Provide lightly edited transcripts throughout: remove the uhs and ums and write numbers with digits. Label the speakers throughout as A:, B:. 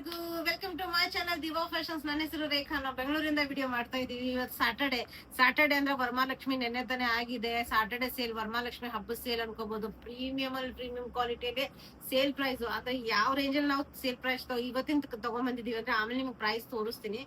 A: ಎಲ್ಲರಿಗೂ welcome to my channel Diva fashions. ನನ್ನ ಹೆಸರು ರೇಖಾ. ನಾವು ಬೆಂಗಳೂರಿಂದ ವಿಡಿಯೋ ಮಾಡ್ತಾ ಇದೀವಿ. ಇವತ್ತು ಸ್ಯಾಟರ್ಡೆ ಅಂದ್ರೆ ವರಮಹಾಲಕ್ಷ್ಮಿ ನೆನ್ನೆ ತಾನೇ ಆಗಿದೆ. ಸ್ಯಾಟರ್ಡೆ ಸೇಲ್, ವರಮಹಾಲಕ್ಷ್ಮಿ ಹಬ್ಬದ ಸೇಲ್ ಅನ್ಕೋಬಹುದು. ಪ್ರೀಮಿಯಂ ಕ್ವಾಲಿಟಿಯಲ್ಲಿ ಸೇಲ್ ಪ್ರೈಸ್ ಅದ ಯಾವ ರೇಂಜ್ ಅಲ್ಲಿ ನಾವು ಸೇಲ್ ಪ್ರೈಸ್ ಇವತ್ತಿನ ತಗೊಂಡ್ಬಂದಿದೀವಿ ಅಂದ್ರೆ ಆಮೇಲೆ ನಿಮ್ಗೆ ಪ್ರೈಸ್ ತೋರಿಸ್ತೀನಿ.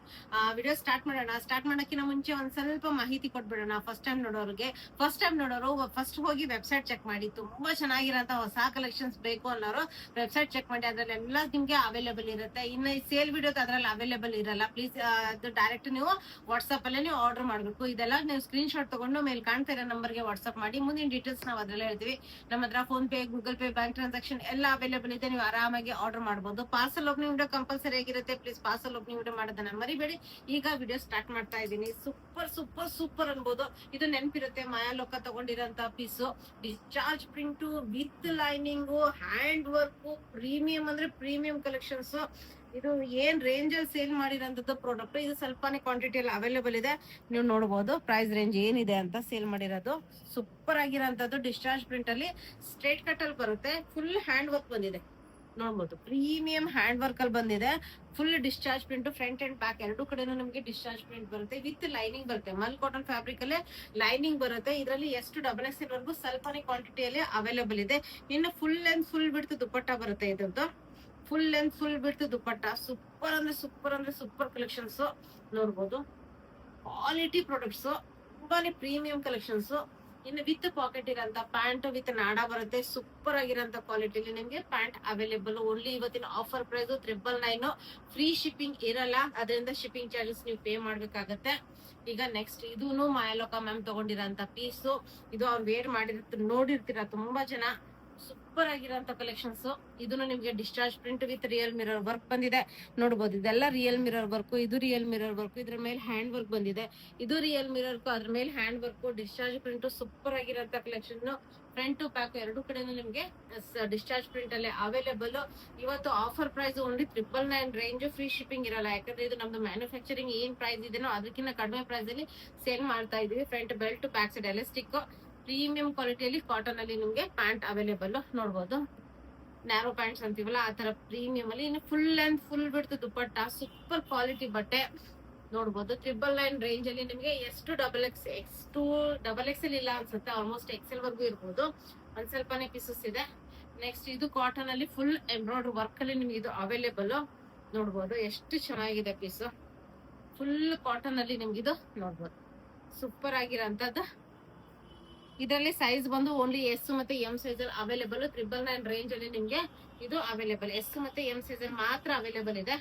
A: ವಿಡಿಯೋ ಸ್ಟಾರ್ಟ್ ಮಾಡೋಣ. ಸ್ಟಾರ್ಟ್ ಮಾಡೋಕ್ಕಿಂತ ಮುಂಚೆ ಒಂದ್ ಸ್ವಲ್ಪ ಮಾಹಿತಿ ಕೊಟ್ಬಿಡೋಣ. ಫಸ್ಟ್ ಟೈಮ್ ನೋಡೋರು ಫಸ್ಟ್ ಹೋಗಿ ವೆಬ್ಸೈಟ್ ಚೆಕ್ ಮಾಡಿ. ತುಂಬಾ ಚೆನ್ನಾಗಿರೋಂತ ಹೊಸ ಕಲೆಕ್ಷನ್ಸ್ ಬೇಕು ಅನ್ನೋರು ವೆಬ್ಸೈಟ್ ಚೆಕ್ ಮಾಡಿ. ಅದ್ರಲ್ಲೆಲ್ಲ ನಿಮ್ಗೆ ಅವೈಲೇಬಲ್ ಇರುತ್ತೆ. ಇನ್ನು ಈ ಸೇಲ್ ವಿಡಿಯೋಸ್ ಅದ್ರಲ್ಲಿ ಅವೈಲೇಬಲ್ ಇರಲ್ಲ. ಪ್ಲೀಸ್ ಅದು ಡೈರೆಕ್ಟ್ ನೀವು ವಾಟ್ಸ್ಆಪ್ ಅಲ್ಲೇ ನೀವು ಆರ್ಡರ್ ಮಾಡ್ಬೇಕು. ಇದೆಲ್ಲ ನೀವು ಸ್ಕ್ರೀನ್ ಶಾಟ್ ತಗೊಂಡು ಮೇಲೆ ಕಾಣ್ತಾ ಇರೋ ನಂಬರ್ಗೆ ವಾಟ್ಸ್ಆಪ್ ಮಾಡಿ. ಮುಂದಿನ ಡೀಟೇಲ್ಸ್ ನಾವು ಅದ್ರಲ್ಲೇ ಹೇಳ್ತೀವಿ. ನಮ್ಮ ಹತ್ರ phone pay, Google pay, bank transaction ಎಲ್ಲ ಅವೈಲೇಬಲ್ ಇದೆ. ನೀವು ಆರಾಮಾಗಿ ಆರ್ಡರ್ ಮಾಡಬಹುದು. ಪಾರ್ಸಲ್ ಓಪನಿಂಗ್ ವಿಡಿಯೋ ಕಂಪಲ್ಸರಿ ಆಗಿರುತ್ತೆ. ಪ್ಲೀಸ್ ಪಾರ್ಸಲ್ ಓಪನಿಂಗ್ ವಿಡಿಯೋ ಮಾಡೋದನ್ನ ಮರಿಬೇಡಿ. ಈಗ ವಿಡಿಯೋ ಸ್ಟಾರ್ಟ್ ಮಾಡ್ತಾ ಇದ್ದೀನಿ. ಸೂಪರ್ ಸೂಪರ್ ಸೂಪರ್ ಅನ್ಬೋದು. ಇದು ನೆನಪಿರುತ್ತೆ, ಮಾಯಾಲೋಕ ತಗೊಂಡಿರೋಂತ piece. Discharge print with lining, hand work, premium ಅಂದ್ರೆ ಪ್ರೀಮಿಯಂ ಕಲೆಕ್ಷನ್ಸ್. ಇದು ಏನ್ ರೇಂಜ್ ಅಲ್ಲಿ ಸೇಲ್ ಮಾಡಿರೋಂಥದ್ದು ಪ್ರಾಡಕ್ಟ್. ಇದು ಸ್ವಲ್ಪನೇ ಕ್ವಾಂಟಿಟಿಯಲ್ಲಿ ಅವೈಲೇಬಲ್ ಇದೆ. ನೀವು ನೋಡಬಹುದು ಪ್ರೈಸ್ ರೇಂಜ್ ಏನಿದೆ ಅಂತ. ಸೇಲ್ ಮಾಡಿರೋದು ಸೂಪರ್ ಆಗಿರೋಂಥದ್ದು ಡಿಸ್ಚಾರ್ಜ್ ಪ್ರಿಂಟ್ ಅಲ್ಲಿ ಸ್ಟ್ರೇಟ್ ಕಟ್ ಅಲ್ಲಿ ಬರುತ್ತೆ. ಫುಲ್ ಹ್ಯಾಂಡ್ ವರ್ಕ್ ಬಂದಿದೆ. ನೋಡ್ಬೋದು ಪ್ರೀಮಿಯಂ ಹ್ಯಾಂಡ್ ವರ್ಕ್ ಅಲ್ಲಿ ಬಂದಿದೆ. Full discharge print front and back ಎರಡು ಕಡೆನೂ ನಿಮಗೆ ಡಿಸ್ಚಾರ್ಜ್ ಪ್ರಿಂಟ್ ಬರುತ್ತೆ. ವಿತ್ ಲೈನಿಂಗ್ ಬರುತ್ತೆ. ಮಲ್ ಕಾಟನ್ ಫ್ಯಾಬ್ರಿಕ್ ಅಲ್ಲೇ ಲೈನಿಂಗ್ ಬರುತ್ತೆ. ಇದರಲ್ಲಿ ಎಷ್ಟು XXL ವರೆಗೂ ಸ್ವಲ್ಪನೇ ಕ್ವಾಂಟಿಟಿಯಲ್ಲಿ ಅವೈಲೇಬಲ್ ಇದೆ. ಇನ್ನು full length full width dupatta ಬರುತ್ತೆ. ಇದ್ರದ್ದು ಫುಲ್ ಲೆಂತ್ ಫುಲ್ ಬಿಡ್ತು ದುಪ್ಪಟ್ಟ. ಸೂಪರ್ ಅಂದ್ರೆ ಸೂಪರ್ ಕಲೆಕ್ಷನ್ಸ್. ನೋಡ್ಬೋದು ಕ್ವಾಲಿಟಿ ಪ್ರಾಡಕ್ಟ್ಸ್, ತುಂಬಾನೇ ಪ್ರೀಮಿಯಂ ಕಲೆಕ್ಷನ್ಸ್. ಇನ್ನು ವಿತ್ ಪಾಕೆಟ್ ಇರೋಂತ ಪ್ಯಾಂಟ್ ವಿತ್ ನಾಡ ಬರುತ್ತೆ. ಸೂಪರ್ ಆಗಿರೋಂತ ಕ್ವಾಲಿಟಿಲಿ ನಿಮ್ಗೆ ಪ್ಯಾಂಟ್ ಅವೈಲೇಬಲ್. ಓನ್ಲಿ ಇವತ್ತಿನ ಆಫರ್ ಪ್ರೈಸ್ 999. ಫ್ರೀ ಶಿಪ್ಪಿಂಗ್ ಇರಲ್ಲ, ಅದರಿಂದ ಶಿಪ್ಪಿಂಗ್ ಚಾರ್ಜಸ್ ನೀವು ಪೇ ಮಾಡ್ಬೇಕಾಗತ್ತೆ. ಈಗ ನೆಕ್ಸ್ಟ್ ಇದೂನು ಮಾಯಾಲೋಕ ಮ್ಯಾಮ್ ತಗೊಂಡಿರೋಂತ ಪೀಸು. ಇದು ಅವ್ರು ವೇರ್ ನೋಡಿರ್ತೀರ ತುಂಬಾ ಜನ. ಸೂಪರ್ ಆಗಿರೋಂತ ಕಲೆಕ್ಷನ್ಸ್. ಇದನ್ನು ನಿಮ್ಗೆ discharge print with real mirror work ಬಂದಿದೆ. ನೋಡಬಹುದು ಇದೆಲ್ಲ ರಿಯಲ್ ಮಿರರ್ ವರ್ಕ್. ಇದು ರಿಯಲ್ ಮಿರರ್ ವರ್ಕ್. ಇದ್ರ ಮೇಲೆ ಹ್ಯಾಂಡ್ ವರ್ಕ್ ಬಂದಿದೆ. ಇದು ರಿಯಲ್ ಮಿರರ್, ಅದ್ರ ಮೇಲೆ hand work, discharge print. Super ಆಗಿರೋಂತ ಕಲೆಕ್ಷನ್. ಫ್ರಂಟ್ ಟು ಬ್ಯಾಕ್ ಎರಡು ಕಡೆನೂ ನಿಮ್ಗೆ ಡಿಸ್ಚಾರ್ಜ್ ಪ್ರಿಂಟ್ ಅಲ್ಲಿ ಅವೈಲೇಬಲ್. ಇವತ್ತು offer price only 999 range. Free shipping ಇರಲ್ಲ, ಯಾಕಂದ್ರೆ ಇದು ನಮ್ದು ಮ್ಯಾನುಫ್ಯಾಕ್ಚರಿಂಗ್ ಏನ್ ಪ್ರೈಸ್ ಇದೆನೋ ಅದಕ್ಕಿಂತ ಕಡಿಮೆ ಪ್ರೈಸ್ ಅಲ್ಲಿ ಸೇಲ್ ಮಾಡ್ತಾ ಇದೀವಿ. Front belt, back side elastic, premium ಕ್ವಾಲಿಟಿಯಲ್ಲಿ ಕಾಟನ್ ಅಲ್ಲಿ ನಿಮ್ಗೆ ಪ್ಯಾಂಟ್ ಅವೈಲೇಬಲ್. ನೋಡ್ಬೋದು ನ್ಯಾರೋ ಪ್ಯಾಂಟ್ಸ್ ಅಂತೀವಲ್ಲ ಆ ತರ ಪ್ರೀಮಿಯಂ ಅಲ್ಲಿ. ಇನ್ನು ಫುಲ್ ಲೆಂತ್ ಫುಲ್ ಬಿಡ್ತು ದುಪ್ಪಟ್ಟ. ಸೂಪರ್ ಕ್ವಾಲಿಟಿ ಬಟ್ಟೆ. ನೋಡ್ಬೋದು 999 ರೇಂಜ್ ಅಲ್ಲಿ ನಿಮ್ಗೆ ಎಷ್ಟು XXL ಇಲ್ಲ ಅನ್ಸುತ್ತೆ. ಆಲ್ಮೋಸ್ಟ್ XL ವರ್ಗೂ ಇರ್ಬೋದು. ಒಂದ್ ಸ್ವಲ್ಪನೇ ಪೀಸಸ್ ಇದೆ. ನೆಕ್ಸ್ಟ್ ಇದು ಕಾಟನ್ ಅಲ್ಲಿ ಫುಲ್ ಎಂಬ್ರಾಯ್ಡ್ರಿ ವರ್ಕ್ ಅಲ್ಲಿ ನಿಮ್ಗೆ ಇದು ಅವೈಲೇಬಲ್. ನೋಡ್ಬೋದು ಎಷ್ಟು ಚೆನ್ನಾಗಿದೆ ಪೀಸ್. ಫುಲ್ ಕಾಟನ್ ಅಲ್ಲಿ ನಿಮ್ಗೆ ಇದು ನೋಡ್ಬೋದು ಸೂಪರ್ ಆಗಿರೋಂಥದ್ದು. ಇದರಲ್ಲಿ ಸೈಜ್ ಬಂದು ಓನ್ಲಿ S ಮತ್ತೆ M ಸೈಜ್ ಅಲ್ಲಿ ಅವೈಲೇಬಲ್. 999 ರೇಂಜ್ ಅಲ್ಲಿ ನಿಮ್ಗೆ ಇದು ಅವೈಲೇಬಲ್. S ಮತ್ತೆ M ಸೈಜ್ ಅಲ್ಲಿ ಮಾತ್ರ ಅವೈಲೇಬಲ್ ಇದೆ.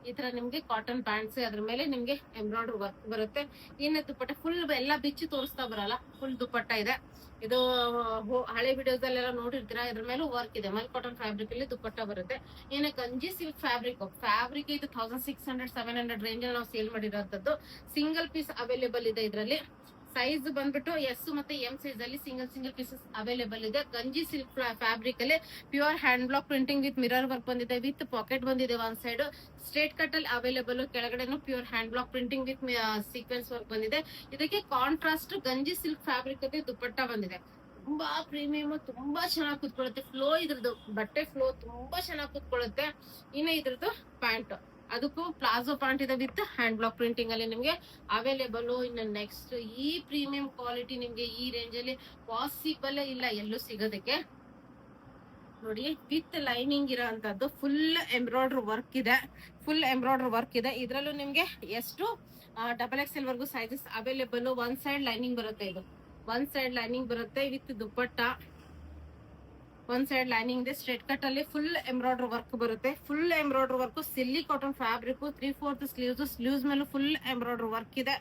A: ಈ ತರ ನಿಮ್ಗೆ ಕಾಟನ್ ಪ್ಯಾಂಟ್ಸ್, ಅದ್ರ ಮೇಲೆ ನಿಮ್ಗೆ ಎಂಬ್ರಾಯ್ಡ್ರಿ ವರ್ಕ್ ಬರುತ್ತೆ. ಇನ್ನು ದುಪ್ಪಟ್ಟ ಫುಲ್ ಎಲ್ಲ ಬಿಚ್ಚಿ ತೋರಿಸ್ತಾ ಬರಲ್ಲ, ಫುಲ್ ದುಪ್ಪಟ್ಟ ಇದೆ. ಇದು ಹಳೆ ವಿಡಿಯೋಸ್ ಅಲ್ಲೆಲ್ಲ ನೋಡಿರ್ತೀರಾ. ಇದ್ರ ಮೇಲೂ ವರ್ಕ್ ಇದೆ. ಮಲ್ ಕಾಟನ್ ಫ್ಯಾಬ್ರಿಕ್ ಅಲ್ಲಿ ದುಪ್ಪಟ್ಟ ಬರುತ್ತೆ. ಇನ್ನು ಗಂಜಿ ಸಿಲ್ಕ್ ಫ್ಯಾಬ್ರಿಕ್ ಇದು 1600-700 ರೇಂಜ್ ಅಲ್ಲಿ ನಾವು ಸೇಲ್ ಮಾಡಿರೋಂಥದ್ದು. ಸಿಂಗಲ್ ಪೀಸ್ ಅವೈಲೇಬಲ್ ಇದೆ. ಇದರಲ್ಲಿ ಸೈಜ್ ಬಂದ್ಬಿಟ್ಟು S ಮತ್ತೆ M ಸೈಜ್ ಅಲ್ಲಿ ಸಿಂಗಲ್ ಪೀಸಸ್ ಅವೈಲೇಬಲ್ ಇದೆ. ಗಂಜಿ ಸಿಲ್ಕ್ ಫ್ಯಾಬ್ರಿಕ್ ಅಲ್ಲಿ pure hand block printing with mirror work ಬಂದಿದೆ. ವಿತ್ ಪಾಕೆಟ್ ಬಂದಿದೆ. ಒಂದ್ ಸೈಡ್ ಸ್ಟ್ರೇಟ್ ಕಟ್ ಅಲ್ಲಿ ಅವೈಲೇಬಲ್. ಕೆಳಗಡೆನು pure hand block printing with sequence work ಬಂದಿದೆ. ಇದಕ್ಕೆ ಕಾಂಟ್ರಾಸ್ಟ್ ಗಂಜಿ ಸಿಲ್ಕ್ ಫ್ಯಾಬ್ರಿಕ್ ಅಲ್ಲಿ ದುಪ್ಪಟ್ಟ ಬಂದಿದೆ. ತುಂಬಾ ಪ್ರೀಮಿಯಂ, ತುಂಬಾ ಚೆನ್ನಾಗಿ ಕುತ್ಕೊಳ್ಳುತ್ತೆ. ಫ್ಲೋ ಇದ್ರದ್ದು ಬಟ್ಟೆ ಫ್ಲೋ ತುಂಬಾ ಚೆನ್ನಾಗಿ ಕುತ್ಕೊಳ್ಳುತ್ತೆ. ಇನ್ನು ಇದ್ರದ್ದು ಪ್ಯಾಂಟ್, ಅದಕ್ಕೂ ಪ್ಲಾಜೋ ಪ್ಯಾಂಟ್ ಇದೆ ವಿತ್ ಹ್ಯಾಂಡ್ ಬ್ಲಾಕ್ ಪ್ರಿಂಟಿಂಗ್ ಅಲ್ಲಿ ನಿಮ್ಗೆ ಅವೈಲೇಬಲ್. ಇನ್ನು ನೆಕ್ಸ್ಟ್ ಈ ಪ್ರೀಮಿಯಂ ಕ್ವಾಲಿಟಿ ನಿಮ್ಗೆ ಈ ರೇಂಜ್ ಅಲ್ಲಿ ಪಾಸಿಬಲ್ ಇಲ್ಲ ಎಲ್ಲೂ ಸಿಗೋದಕ್ಕೆ. ನೋಡಿ ವಿತ್ ಲೈನಿಂಗ್ ಇರೋಂಥದ್ದು ಫುಲ್ ಎಂಬ್ರಾಯ್ಡ್ರಿ ವರ್ಕ್ ಇದೆ. ಇದ್ರಲ್ಲೂ ನಿಮ್ಗೆ ಎಷ್ಟು XXL ವರ್ಗೂ ಸೈಜಸ್ ಅವೈಲೇಬಲ್. ಒಂದ್ ಸೈಡ್ ಲೈನಿಂಗ್ ಬರುತ್ತೆ. ಇದು ಒಂದ್ ಸೈಡ್ ಲೈನಿಂಗ್ ಬರುತ್ತೆ ವಿತ್ ದುಪ್ಪಟ್ಟ. ಒಂದ್ ಸೈಡ್ ಲೈನಿಂಗ್ ಇದೆ. ಸ್ಟ್ರೇಟ್ ಕಟ್ ಅಲ್ಲಿ ಫುಲ್ ಎಂಬ್ರಾಯ್ಡ್ರಿ ವರ್ಕ್ ಬರುತ್ತೆ. Full embroidery work, silly cotton fabric. 3/4 sleeves ಮೇಲೂ ಫುಲ್ ಎಂಬ್ರಾಯ್ಡ್ರಿ ವರ್ಕ್ ಇದೆ.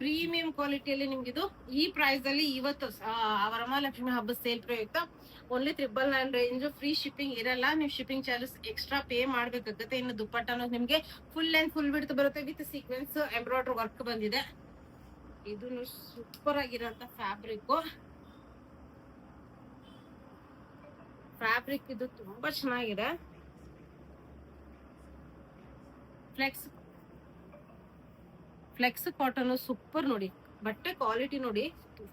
A: ಪ್ರೀಮಿಯಂ ಕ್ವಾಲಿಟಿಯಲ್ಲಿ ನಿಮ್ಗೆ ಇದು ಈ ಪ್ರೈಸ್ ಅಲ್ಲಿ ಇವತ್ತು ವರಮಹಾಲಕ್ಷ್ಮಿ ಹಬ್ಬದ ಸೇಲ್ ಪ್ರಯುಕ್ತ ಓನ್ಲಿ 999 ರೇಂಜ್. ಫ್ರೀ ಶಿಪ್ಪಿಂಗ್ ಇರಲ್ಲ, ನೀವು ಶಿಪ್ಪಿಂಗ್ ಚಾರ್ಜಸ್ ಎಕ್ಸ್ಟ್ರಾ ಪೇ ಮಾಡ್ಬೇಕಾಗುತ್ತೆ. ಇನ್ನು ದುಪ್ಪಟ್ಟನು ನಿಮ್ಗೆ ಫುಲ್ ಲೆಂತ್ ಫುಲ್ ಬಿಡ್ತು ಬರುತ್ತೆ. ವಿತ್ ಸೀಕ್ವೆನ್ಸ್ ಎಂಬ್ರಾಯ್ಡ್ರಿ ವರ್ಕ್ ಬಂದಿದೆ. ಇದು ಸೂಪರ್ ಆಗಿರೋಂತ ಫ್ಯಾಬ್ರಿಕ್ ಇದು ತುಂಬಾ ಚೆನ್ನಾಗಿದೆ. Flex cotton super. ನೋಡಿ ಬಟ್ಟೆ ಕ್ವಾಲಿಟಿ ನೋಡಿ.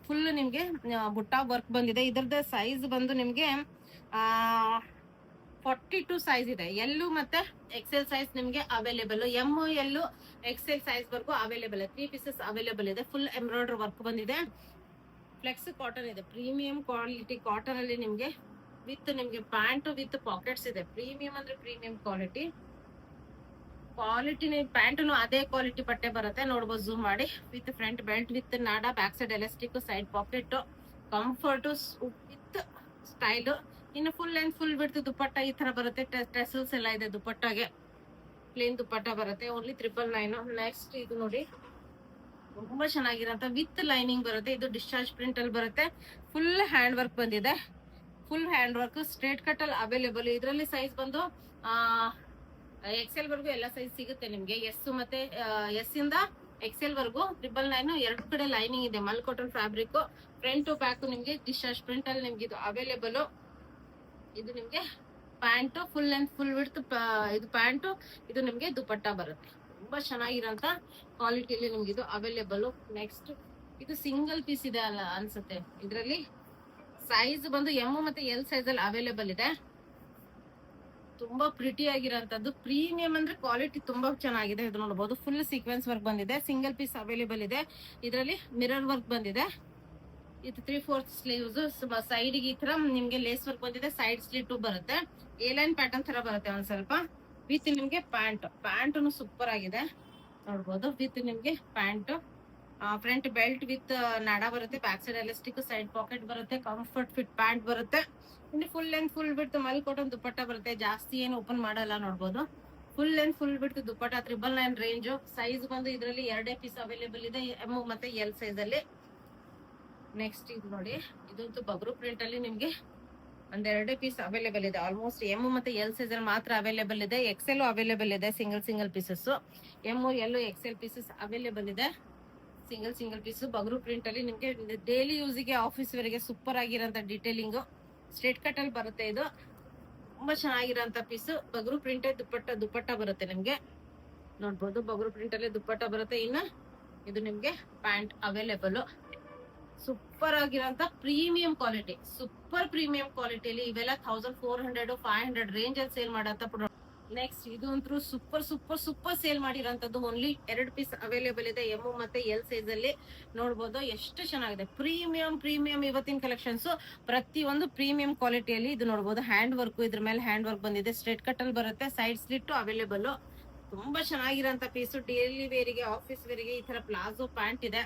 A: ಫುಲ್ ನಿಮ್ಗೆ ಬುಟ್ಟ ವರ್ಕ್ ಬಂದಿದೆ. ಇದ್ರದ್ದು ಸೈಜ್ ಬಂದು ನಿಮ್ಗೆ 42 ಸೈಜ್ ಇದೆ. ಎಲ್ಲು ಮತ್ತೆ ಎಕ್ಸೆಲ್ ಸೈಜ್ ನಿಮ್ಗೆ available. M L XL size ವರ್ಗೂ ಅವೈಲೇಬಲ್ ಇದೆ. 3 ಪೀಸಸ್ ಅವೈಲೇಬಲ್ ಇದೆ. ಫುಲ್ ಎಂಬ್ರಾಯ್ಡರಿ ವರ್ಕ್ ಬಂದಿದೆ. ಫ್ಲೆಕ್ಸ್ ಕಾಟನ್ ಇದೆ. ಪ್ರೀಮಿಯಂ ಕ್ವಾಲಿಟಿ ಕಾಟನ್ ಅಲ್ಲಿ ನಿಮ್ಗೆ ವಿತ್ ನಿಮ್ಗೆ ಪ್ಯಾಂಟ್ ವಿತ್ ಪಾಕೆಟ್ಸ್ ಇದೆ. ಪ್ರೀಮಿಯಂ ಅಂದ್ರೆ ಪ್ರೀಮಿಯಂ ಕ್ವಾಲಿಟಿ. ಪ್ಯಾಂಟ್ ಅದೇ ಕ್ವಾಲಿಟಿ ಬಟ್ಟೆ ಬರುತ್ತೆ. ನೋಡ್ಬೋದು ಜೂಮ್ ಮಾಡಿ. ವಿತ್ ಫ್ರಂಟ್ ಬೆಲ್ಟ್ ವಿತ್ ನಾಡ, back side elastic, side pocket, comfort with style. ಇನ್ನು full length full width dupatta ಈ ತರ ಬರುತ್ತೆ. ಟೆಸಲ್ಸ್ ಎಲ್ಲ ಇದೆ ದುಪ್ಪಟ್ಟಾಗೆ. ಪ್ಲೇನ್ ದುಪ್ಪಟ್ಟ ಬರುತ್ತೆ. ಓನ್ಲಿ 999. ನೆಕ್ಸ್ಟ್ ಇದು ನೋಡಿ, ತುಂಬಾ ಚೆನ್ನಾಗಿರಂತ ವಿತ್ ಲೈನಿಂಗ್ ಬರುತ್ತೆ. ಇದು ಡಿಸ್ಚಾರ್ಜ್ ಪ್ರಿಂಟ್ ಅಲ್ಲಿ ಬರುತ್ತೆ. ಫುಲ್ ಹ್ಯಾಂಡ್ ವರ್ಕ್ ಬಂದಿದೆ. Full hand work straight cut ಅಲ್ಲಿ ಅವೈಲೇಬಲ್. ಇದರಲ್ಲಿ ಸೈಜ್ ಬಂದು ಎಕ್ಸೆಲ್ ವರ್ಗು ಎಲ್ಲ ಸೈಜ್ ಸಿಗುತ್ತೆ ನಿಮ್ಗೆ. ಎಸ್ ಮತ್ತೆ ಎಸ್ ಇಂದ ಎಕ್ಸೆಲ್ ವರ್ಗು 999. ಎರಡು ಕಡೆ ಲೈನಿಂಗ್ ಇದೆ. ಮಲ್ cotton fabric. Front to back ನಿಮ್ಗೆ ಡಿಸ್ಚಾರ್ಜ್ ಪ್ರಿಂಟ್ ಅಲ್ಲಿ ನಿಮ್ಗೆ ಇದು ಅವೈಲೇಬಲ್. ಇದು ನಿಮ್ಗೆ pant full length full width. ಇದು ಪ್ಯಾಂಟ್, ಇದು ನಿಮ್ಗೆ ದುಪಟ್ಟ ಬರುತ್ತೆ. ತುಂಬಾ ಚೆನ್ನಾಗಿರೋಂತ ಕ್ವಾಲಿಟಿಲಿ ನಿಮ್ಗೆ ಇದು ಅವೈಲೇಬಲ್. ನೆಕ್ಸ್ಟ್ ಇದು ಸಿಂಗಲ್ ಪೀಸ್ ಇದೆ ಅಲ್ಲ ಅನ್ಸುತ್ತೆ. ಇದರಲ್ಲಿ ಸೈಜ್ ಬಂದು ಎಮ್ ಮತ್ತೆ ಎಲ್ ಸೈಜ್ ಅಲ್ಲಿ ಅವೈಲೇಬಲ್ ಇದೆ. ತುಂಬಾ ಪ್ರಿಟಿ ಆಗಿರೋಂಥದ್ದು. ಪ್ರೀಮಿಯಂ ಅಂದ್ರೆ ಕ್ವಾಲಿಟಿ ತುಂಬಾ ಚೆನ್ನಾಗಿದೆ. ಇದು ನೋಡಬಹುದು. ಫುಲ್ ಸೀಕ್ವೆನ್ಸ್ ವರ್ಕ್ ಬಂದಿದೆ. ಸಿಂಗಲ್ ಪೀಸ್ ಅವೈಲೇಬಲ್ ಇದೆ. ಇದರಲ್ಲಿ ಮಿರರ್ ವರ್ಕ್ ಬಂದಿದೆ. ಇದು 3/4 ಸ್ಲೀವ್ಸ್. ಸೈಡ್ ಗೆ ಈ ತರ ನಿಮ್ಗೆ ಲೇಸ್ ವರ್ಕ್ ಬಂದಿದೆ. ಸೈಡ್ ಸ್ಲಿಟ್ ಬರುತ್ತೆ. ಎ ಲೈನ್ ಪ್ಯಾಟರ್ನ್ ತರ ಬರುತ್ತೆ ಒಂದ್ ಸ್ವಲ್ಪ. ವಿತ್ ನಿಮ್ಗೆ ಪ್ಯಾಂಟ್ ಸೂಪರ್ ಆಗಿದೆ ನೋಡ್ಬೋದು. ವಿತ್ ನಿಮ್ಗೆ ಪ್ಯಾಂಟ್, ಫ್ರಂಟ್ ಬೆಲ್ಟ್ ವಿತ್ ನಾಡ ಬರುತ್ತೆ. Back side elastic, side packet ಬರುತ್ತೆ. ಕಂಫರ್ಟ್ ಫಿಟ್ ಪ್ಯಾಂಟ್ ಬರುತ್ತೆ. ಇನ್ನು ಫುಲ್ ಲೆಂತ್ ಫುಲ್ ಬಿಡ್ತು ಮಲ್ ಕಾಟನ್ ದುಪ್ಪಟ್ಟ ಬರುತ್ತೆ. ಜಾಸ್ತಿ ಏನು ಓಪನ್ ಮಾಡಲ್ಲ ನೋಡ್ಬೋದು. ಫುಲ್ ಲೆಂತ್ ಫುಲ್ ಬಿಡ್ತು ದುಪ್ಪಟ್ಟ. 999 ರೇಂಜ್. ಸೈಜ್ ಬಂದು ಇದರಲ್ಲಿ 2 ಪೀಸ್ ಅವೈಲೇಬಲ್ ಇದೆ. ಎಮ್ ಮತ್ತೆ ಎಲ್ ಸೈಜ್ ಅಲ್ಲಿ. ನೆಕ್ಸ್ಟ್ ಇದು ನೋಡಿ, ಇದಂತೂ ಬಬ್ರು ಪ್ರಿಂಟ್ ಅಲ್ಲಿ ನಿಮ್ಗೆ ಒಂದ್ 2 ಪೀಸ್ ಅವೈಲೇಬಲ್ ಇದೆ. ಆಲ್ಮೋಸ್ಟ್ ಎಮ್ ಮತ್ತೆ ಎಲ್ ಸೈಜ್ ಅಲ್ಲಿ ಮಾತ್ರ ಅವೈಲೇಬಲ್ ಇದೆ. ಎಕ್ಸೆಲ್ ಅವೈಲೇಬಲ್ ಇದೆ. Single pieces. M L Excel pieces available ಇದೆ. ಸಿಂಗಲ್ ಪೀಸ್ ಬಬ್ರು ಪ್ರಿಂಟ್ ಅಲ್ಲಿ ನಿಮ್ಗೆ ಡೈಲಿ ಯೂಸಿಗೆ ಆಫೀಸ್ ವರೆಗೆ ಸೂಪರ್ ಆಗಿರೋಂತ ಡಿಟೇಲಿಂಗ್ ಸ್ಟ್ರೇಟ್ ಕಟ್ ಅಲ್ಲಿ ಬರುತ್ತೆ. ಇದು ತುಂಬಾ ಚೆನ್ನಾಗಿರೋಂತ ಪೀಸ್. ಬಗ್ರು ಪ್ರಿಂಟ್ ದುಪ್ಪಟ್ಟ ಬರುತ್ತೆ ನಿಮ್ಗೆ. ನೋಡ್ಬೋದು ಬಗ್ರು ಪ್ರಿಂಟ್ ಅಲ್ಲಿ ದುಪ್ಪಟ್ಟ ಬರುತ್ತೆ. ಇನ್ನು ಇದು ನಿಮ್ಗೆ ಪ್ಯಾಂಟ್ ಅವೈಲೇಬಲ್. ಸೂಪರ್ ಆಗಿರೋಂತ ಪ್ರೀಮಿಯಂ ಕ್ವಾಲಿಟಿ. ಸೂಪರ್ ಪ್ರೀಮಿಯಂ ಕ್ವಾಲಿಟಿಯಲ್ಲಿ ಇವೆಲ್ಲ 1400 500 ರೇಂಜ್ ಅಲ್ಲಿ ಸೇಲ್ ಮಾಡಂತ ಪ್ರಾಡಕ್ಟ್. ನೆಕ್ಸ್ಟ್ ಇದು ಅಂತೂ ಸೂಪರ್ ಸೇಲ್ ಮಾಡಿರೋಂಥದ್ದು. ಓನ್ಲಿ 2 ಪೀಸ್ ಅವೈಲೇಬಲ್ ಇದೆ. ಎಮ್ ಮತ್ತೆ ಎಲ್ ಸೈಜ್ ಅಲ್ಲಿ. ನೋಡ್ಬೋದು ಎಷ್ಟು ಚೆನ್ನಾಗಿದೆ. ಪ್ರೀಮಿಯಂ ಇವತ್ತಿನ ಕಲೆಕ್ಷನ್ಸ್ ಪ್ರತಿಯೊಂದು ಪ್ರೀಮಿಯಂ ಕ್ವಾಲಿಟಿಯಲ್ಲಿ. ಇದು ನೋಡ್ಬೋದು ಹ್ಯಾಂಡ್ ವರ್ಕ್. ಇದ್ರ ಮೇಲೆ ಹ್ಯಾಂಡ್ ವರ್ಕ್ ಬಂದಿದೆ. ಸ್ಟ್ರೇಟ್ ಕಟ್ ಅಲ್ಲಿ ಬರುತ್ತೆ. Side slit available. ತುಂಬಾ ಚೆನ್ನಾಗಿರೋಂತ ಪೀಸು. ಡೈಲಿ ವೇರಿಗೆ, ಆಫೀಸ್ ವೇರಿಗೆ ಈ ತರ ಪ್ಲಾಜೋ ಪ್ಯಾಂಟ್ ಇದೆ.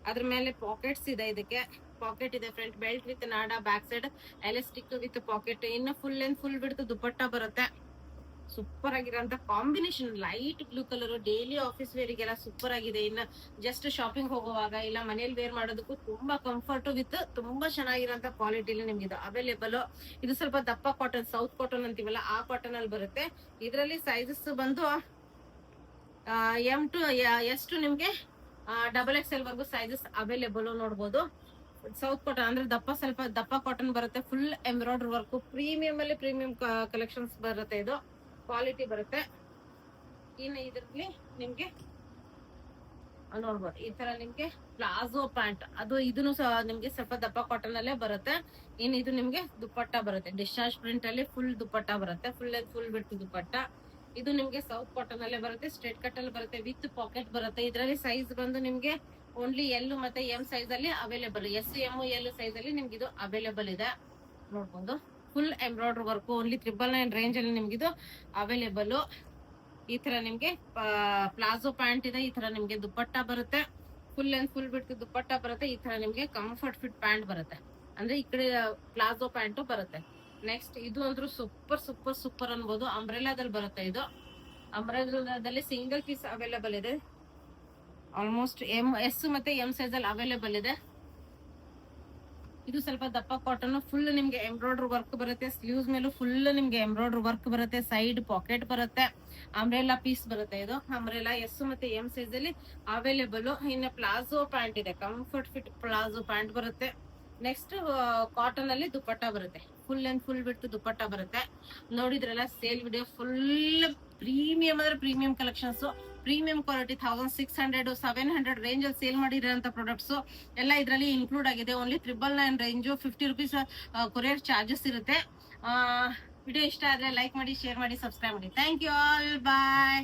A: ಅದ್ರ ಮೇಲೆ ಪಾಕೆಟ್ಸ್ ಇದೆ. ಇದಕ್ಕೆ ಪಾಕೆಟ್ ಇದೆ. ಫ್ರಂಟ್ ಬೆಲ್ಟ್ ವಿತ್ ನಾಡ, back side elastic with pocket. ಇನ್ನು full length full width dupatta ಬರುತ್ತೆ. ಸೂಪರ್ ಆಗಿರೋಂತ combination. Light blue colour. Daily office ವೇರಿಗೆಲ್ಲ ಸೂಪರ್ ಆಗಿದೆ. ಇನ್ನ ಜಸ್ಟ್ ಶಾಪಿಂಗ್ ಹೋಗುವಾಗ ಇಲ್ಲ ಮನೇಲಿ ವೇರ್ ಮಾಡೋದಕ್ಕೂ ತುಂಬಾ ಕಂಫರ್ಟ್ ವಿತ್ ತುಂಬಾ ಚೆನ್ನಾಗಿರೋಂತ ಕ್ವಾಲಿಟಿಲಿ ನಿಮ್ಗೆ ಇದು ಅವೈಲೇಬಲ್. ಇದು ಸ್ವಲ್ಪ ದಪ್ಪ ಕಾಟನ್, ಸೌತ್ ಕಾಟನ್ ಅಂತೀವಲ್ಲ ಆ ಕಾಟನ್ ಅಲ್ಲಿ ಬರುತ್ತೆ. ಇದರಲ್ಲಿ ಸೈಜಸ್ ಬಂದು ಎಮ್ ಟು ಎಸ್ ಟು ನಿಮ್ಗೆ XXL ವರ್ಗು ಸೈಜಸ್ ಅವೈಲೇಬಲ್. ನೋಡ್ಬೋದು ಸೌತ್ ಕಾಟನ್ ಅಂದ್ರೆ ಸ್ವಲ್ಪ ದಪ್ಪ ಕಾಟನ್ ಬರುತ್ತೆ. Full embroidery work. ಪ್ರೀಮಿಯಂ ಅಲ್ಲಿ ಪ್ರೀಮಿಯಂ ಕಲೆಕ್ಷನ್ಸ್ ಬರುತ್ತೆ. ಇದು ಕ್ವಾಲಿಟಿ ಬರುತ್ತೆ. ಇನ್ನು ಇದ್ರಲ್ಲಿ ನಿಮ್ಗೆ ನೋಡ್ಬೋದು ಈ ತರ ನಿಮ್ಗೆ ಪ್ಲಾಜೋ ಪ್ಯಾಂಟ್. ಅದು ಇದನ್ನು ನಿಮ್ಗೆ ಸ್ವಲ್ಪ ದಪ್ಪ ಕಾಟನ್ ಅಲ್ಲೇ ಬರುತ್ತೆ. ಇನ್ನು ಇದು ನಿಮ್ಗೆ ದುಪ್ಪಟ್ಟ ಬರುತ್ತೆ. ಡಿಸ್ಚಾರ್ಜ್ ಪ್ರಿಂಟ್ ಅಲ್ಲಿ ಫುಲ್ ದುಪ್ಪಟ್ಟ ಬರುತ್ತೆ. ಫುಲ್ ಬಿಟ್ಟು ದುಪ್ಪಟ್ಟ. ಇದು ನಿಮ್ಗೆ ಸೌತ್ ಕಾಟನ್ ಅಲ್ಲೇ ಬರುತ್ತೆ. ಸ್ಟ್ರೇಟ್ ಕಟ್ ಅಲ್ಲಿ ಬರುತ್ತೆ. ವಿತ್ ಪಾಕೆಟ್ ಬರುತ್ತೆ. ಇದರಲ್ಲಿ ಸೈಜ್ ಬಂದು ನಿಮ್ಗೆ ಓನ್ಲಿ ಎಲ್ ಮತ್ತೆ ಎಂ ಸೈಜ್ ಅಲ್ಲಿ available. S M L size ಅಲ್ಲಿ ನಿಮ್ಗೆ ಇದು ಅವೈಲೇಬಲ್ ಇದೆ. ನೋಡ್ಬೋದು full embroidery work. Only 999 range ಅಲ್ಲಿ ನಿಮ್ಗೆ ಇದು ಅವೈಲೇಬಲ್. ಈ ತರ ನಿಮ್ಗೆ ಪ್ಲಾಜೋ ಪ್ಯಾಂಟ್ ಇದೆ. ಈ ತರ ನಿಮ್ಗೆ ದುಪ್ಪಟ್ಟ ಬರುತ್ತೆ. ಫುಲ್ ಲೆಂತ್ ಫುಲ್ ಬಿಟ್ಟು ದುಪ್ಪಟ್ಟ ಬರುತ್ತೆ. ಈ ತರ ನಿಮ್ಗೆ ಕಂಫರ್ಟ್ ಫಿಟ್ ಪ್ಯಾಂಟ್ ಬರುತ್ತೆ. ಅಂದ್ರೆ ಈ ಕಡೆ ಪ್ಲಾಜೋ ಪ್ಯಾಂಟ್ ಬರುತ್ತೆ. ನೆಕ್ಸ್ಟ್ ಇದು ಅಂದ್ರೂ ಸೂಪರ್ ಅನ್ಬೋದು. ಅಂಬ್ರೆಲಾದಲ್ಲಿ ಬರುತ್ತೆ. ಇದು ಅಂಬ್ರೆಲಾದಲ್ಲಿ ಸಿಂಗಲ್ ಪೀಸ್ ಅವೈಲೇಬಲ್ ಇದೆ. ಆಲ್ಮೋಸ್ಟ್ ಎಸ್ ಮತ್ತೆ ಎಂ ಸೈಜ್ ಅಲ್ಲಿ ಅವೈಲೇಬಲ್ ಇದೆ. ಇದು ಸ್ವಲ್ಪ ದಪ್ಪ ಕಾಟನ್. ಫುಲ್ ನಿಮ್ಗೆ ಎಂಬ್ರಾಯ್ಡರಿ ವರ್ಕ್ ಬರುತ್ತೆ. ಸ್ಲೀವ್ಸ್ ಮೇಲೂ ಫುಲ್ ನಿಮ್ಗೆ ಎಂಬ್ರಾಯ್ಡರಿ ವರ್ಕ್ ಬರುತ್ತೆ. ಸೈಡ್ ಪಾಕೆಟ್ ಬರುತ್ತೆ. ಅಂಬ್ರೆಲಾ ಪೀಸ್ ಬರುತ್ತೆ. ಇದು ಅಂಬ್ರೆಲಾ ಎಸ್ ಮತ್ತೆ ಎಂ ಸೈಜ್ ಅಲ್ಲಿ ಅವೈಲೇಬಲ್. ಇನ್ನು ಪ್ಲಾಜೋ ಪ್ಯಾಂಟ್ ಇದೆ. ಕಂಫರ್ಟ್ ಫಿಟ್ ಪ್ಲಾಜೋ ಪ್ಯಾಂಟ್ ಬರುತ್ತೆ. ನೆಕ್ಸ್ಟ್ ಕಾಟನ್ ಅಲ್ಲಿ ದುಪ್ಪಟ್ಟ ಬರುತ್ತೆ. ಫುಲ್ ಅಂಡ್ ಫುಲ್ ಬಿಟ್ಟು ದುಪ್ಪಟ್ಟ ಬರುತ್ತೆ. ನೋಡಿದ್ರಲ್ಲ ಸೇಲ್ ವಿಡಿಯೋ. ಫುಲ್ ಪ್ರೀಮಿಯಂ ಅಂದ್ರೆ premium collections. Premium quality 1600 700 range ಅಲ್ಲಿ ಸೇಲ್ ಮಾಡಿರೋಂತ ಪ್ರಾಡಕ್ಟ್ಸ್ ಎಲ್ಲ ಇದರಲ್ಲಿ ಇನ್ಕ್ಲೂಡ್ ಆಗಿದೆ. Only 999 range. 50 rupees courier charges ಇರುತ್ತೆ. ವಿಡಿಯೋ ಇಷ್ಟ ಆದ್ರೆ ಲೈಕ್ ಮಾಡಿ, ಶೇರ್ ಮಾಡಿ, ಸಬ್ಸ್ಕ್ರೈಬ್ ಮಾಡಿ. Thank you all, bye.